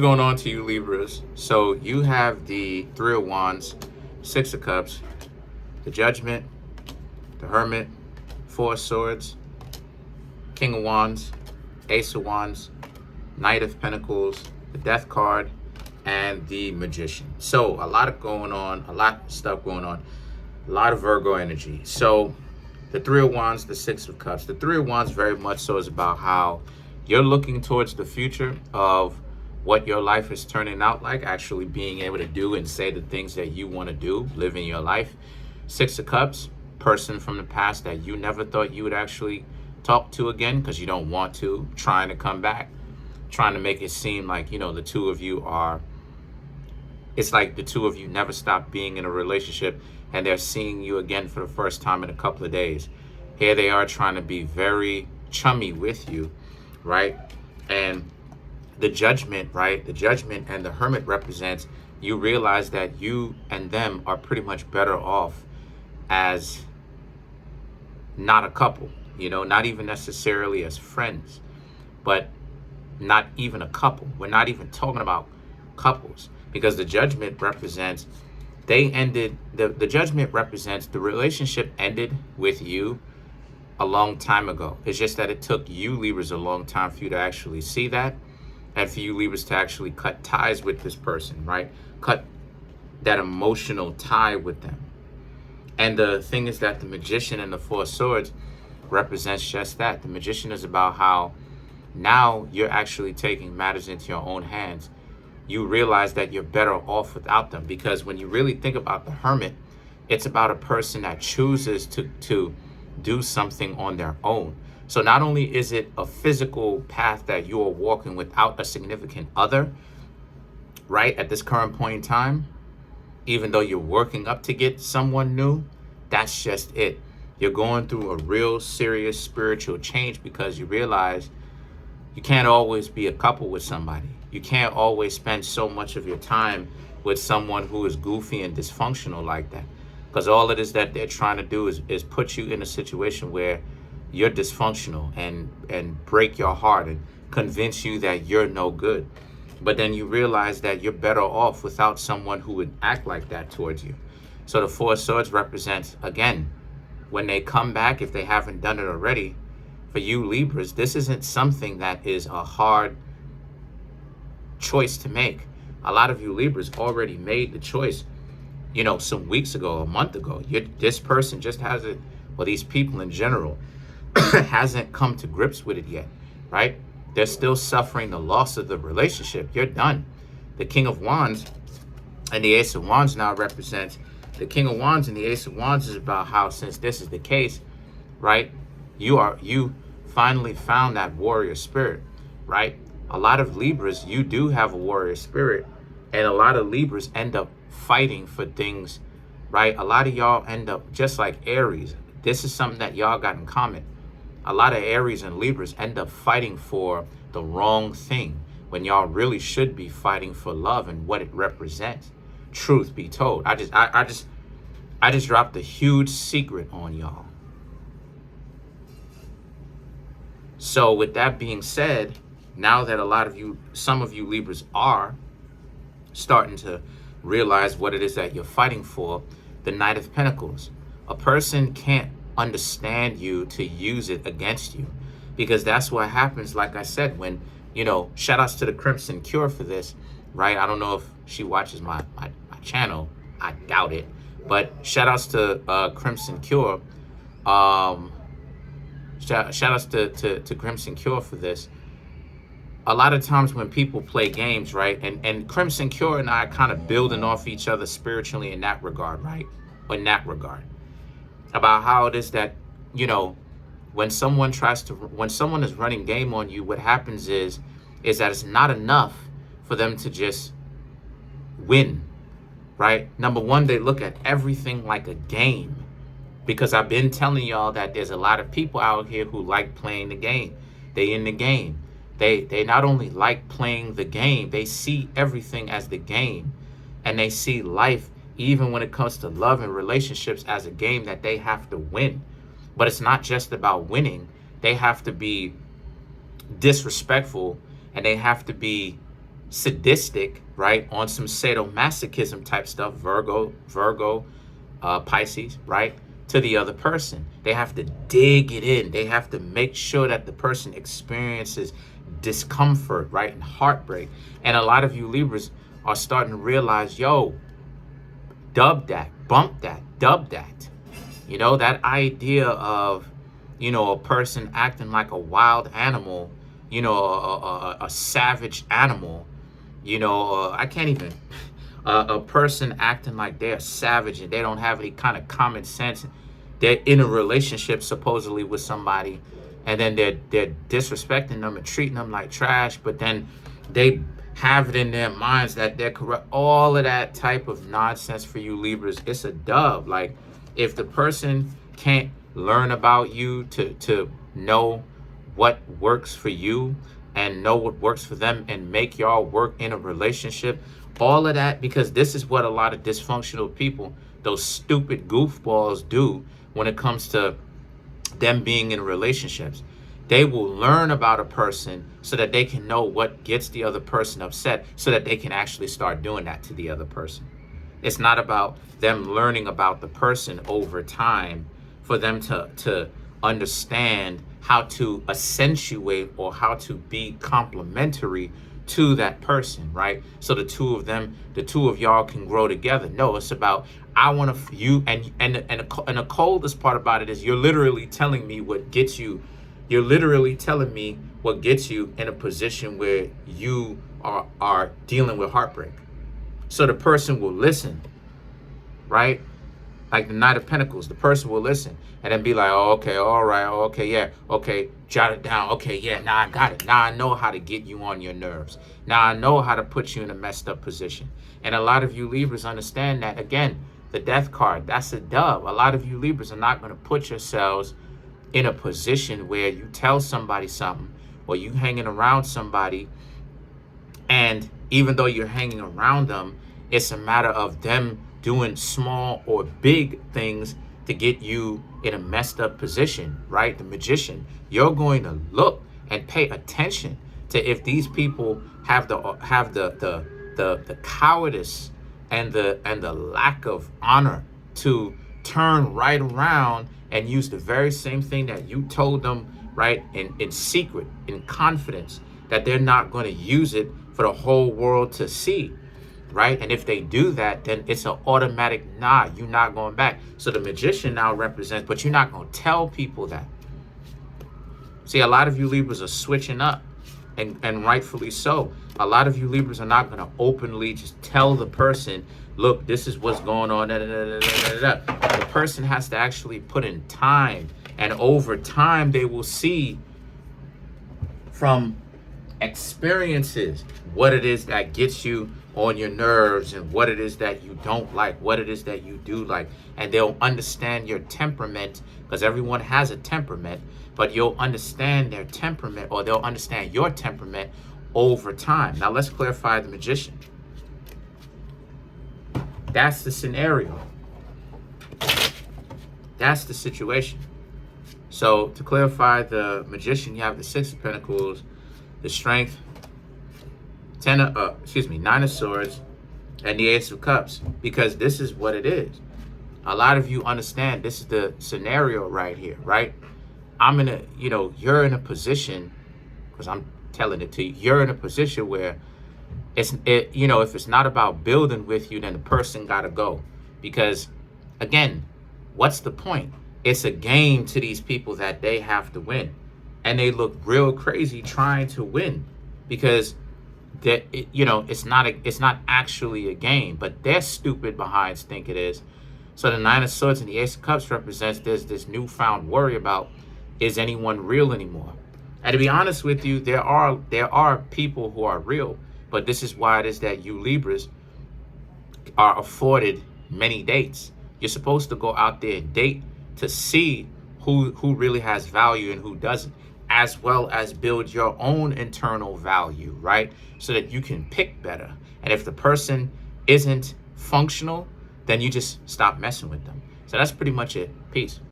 Going on to you Libras. So you have the Three of Wands, Six of Cups, the Judgment, the Hermit, Four of Swords, King of Wands, Ace of Wands, Knight of Pentacles, the Death card, and the Magician. So a lot going on, a lot of stuff going on, a lot of Virgo energy. So the Three of Wands, the Six of Cups. The Three of Wands very much so is about how you're looking towards the future of what your life is turning out like, actually being able to do and say the things that you want to do, living your life. Six of Cups, person from the past that you never thought you would actually talk to again because you don't want to, trying to come back, trying to make it seem like, you know, the two of you are, it's like the two of you never stopped being in a relationship and they're seeing you again for the first time in a couple of days. Here they are trying to be very chummy with you, right? And the Judgment, right? The Judgment and the Hermit represents you realize that you and them are pretty much better off as not a couple, you know, not even necessarily as friends, but not even a couple. We're not even talking about couples because the Judgment represents they ended, the Judgment represents the relationship ended with you a long time ago. It's just that it took you Libras a long time for you to actually see that. And for you Libras to actually cut ties with this person, right? Cut that emotional tie with them. And the thing is that the Magician and the Four of Swords represents just that. The Magician is about how now you're actually taking matters into your own hands. You realize that you're better off without them, because when you really think about the Hermit, it's about a person that chooses to do something on their own. So not only is it a physical path that you are walking without a significant other, right, at this current point in time, even though you're working up to get someone new, that's just it. You're going through a real serious spiritual change because you realize you can't always be a couple with somebody. You can't always spend so much of your time with someone who is goofy and dysfunctional like that. Because all it is that they're trying to do is put you in a situation where you're dysfunctional and break your heart and convince you that you're no good. But then you realize that you're better off without someone who would act like that towards you. So the Four of Swords represents, again, when they come back, if they haven't done it already, for you Libras, this isn't something that is a hard choice to make. A lot of you Libras already made the choice, you know, some weeks ago, a month ago. This person just hasn't, well, these people in general, hasn't come to grips with it yet, right? They're still suffering the loss of the relationship. You're done. The King of Wands and the Ace of Wands now represents the King of Wands and the Ace of Wands is about how, since this is the case, right, you finally found that warrior spirit, right? A lot of Libras, you do have a warrior spirit, and a lot of Libras end up fighting for things, right? A lot of y'all end up just like Aries. This is something that y'all got in common. A lot of Aries and Libras end up fighting for the wrong thing when y'all really should be fighting for love and what it represents. Truth be told, I just dropped a huge secret on y'all. So with that being said, now that a lot of you, some of you Libras are starting to realize what it is that you're fighting for, the Knight of Pentacles. A person can't understand you to use it against you, because that's what happens. Like I said, when, you know, shout outs to the Crimson Cure for this, right? I don't know if she watches my channel. I doubt it, but shout outs to Crimson Cure. Shout outs to Crimson Cure for this. A lot of times when people play games, right, and Crimson Cure and I are kind of building off each other spiritually in that regard, right? In that regard, about how it is that, you know, when someone is running game on you, what happens is that it's not enough for them to just win, right? Number one, they look at everything like a game, because I've been telling y'all that there's a lot of people out here who like playing the game. They in the game. They not only like playing the game, they see everything as the game, and they see life, even when it comes to love and relationships, as a game that they have to win. But it's not just about winning. They have to be disrespectful, and they have to be sadistic, right, on some sadomasochism type stuff, Virgo, Pisces, right, to the other person. They have to dig it in. They have to make sure that the person experiences discomfort, right, and heartbreak. And a lot of you Libras are starting to realize, yo, dub that, bump that, dub that. You know, that idea of, you know, a person acting like a wild animal, you know, a savage animal, you know, I can't even, a person acting like they're savage and they don't have any kind of common sense. They're in a relationship supposedly with somebody, and then they're disrespecting them and treating them like trash, but then they have it in their minds that they're correct. All of that type of nonsense for you Libras, it's a dub. Like, if the person can't learn about you to know what works for you and know what works for them and make y'all work in a relationship, all of that, because this is what a lot of dysfunctional people, those stupid goofballs, do when it comes to them being in relationships. They will learn about a person so that they can know what gets the other person upset, so that they can actually start doing that to the other person. It's not about them learning about the person over time for them to understand how to accentuate or how to be complementary to that person, right? So the two of y'all can grow together. No, it's about, I want to, you, and the coldest part about it is you're literally telling me what gets you. You're literally telling me what gets you in a position where you are dealing with heartbreak. So the person will listen, right? Like the Knight of Pentacles, the person will listen and then be like, oh, okay, all right, oh, okay, yeah, okay, jot it down, okay, yeah, now I got it. Now I know how to get you on your nerves. Now I know how to put you in a messed up position. And a lot of you Libras understand that. Again, the Death card, that's a dub. A lot of you Libras are not going to put yourselves in a position where you tell somebody something or you hanging around somebody, and even though you're hanging around them, it's a matter of them doing small or big things to get you in a messed up position, right? The Magician, you're going to look and pay attention to if these people have the cowardice and the lack of honor to turn right around and use the very same thing that you told them, right, in secret, in confidence, that they're not going to use it for the whole world to see, right? And if they do that, then it's an automatic, nah, you're not going back. So the Magician now represents, but you're not going to tell people that. See, a lot of you Libras are switching up, and rightfully so. A lot of you Libras are not going to openly just tell the person, look, this is what's going on. The person has to actually put in time, and over time they will see from experiences what it is that gets you on your nerves and what it is that you don't like, what it is that you do like, and they'll understand your temperament, because everyone has a temperament, but you'll understand their temperament, or they'll understand your temperament over time. Now let's clarify the Magician. That's the scenario. That's the situation. So to clarify the Magician, you have the Six of Pentacles, the Strength, Nine of Swords, and the Ace of Cups, because this is what it is. A lot of you understand this is the scenario right here, right? You're in a position, because I'm telling it to you, you're in a position where if it's not about building with you, then the person got to go. Because again, what's the point? It's a game to these people that they have to win. And they look real crazy trying to win, because it's not actually a game, but their stupid behinds think it is. So the Nine of Swords and the Ace of Cups represents there's this newfound worry about, is anyone real anymore? And to be honest with you, there are people who are real, but this is why it is that you Libras are afforded many dates. You're supposed to go out there and date to see who really has value and who doesn't, as well as build your own internal value, right? So that you can pick better. And if the person isn't functional, then you just stop messing with them. So that's pretty much it. Peace.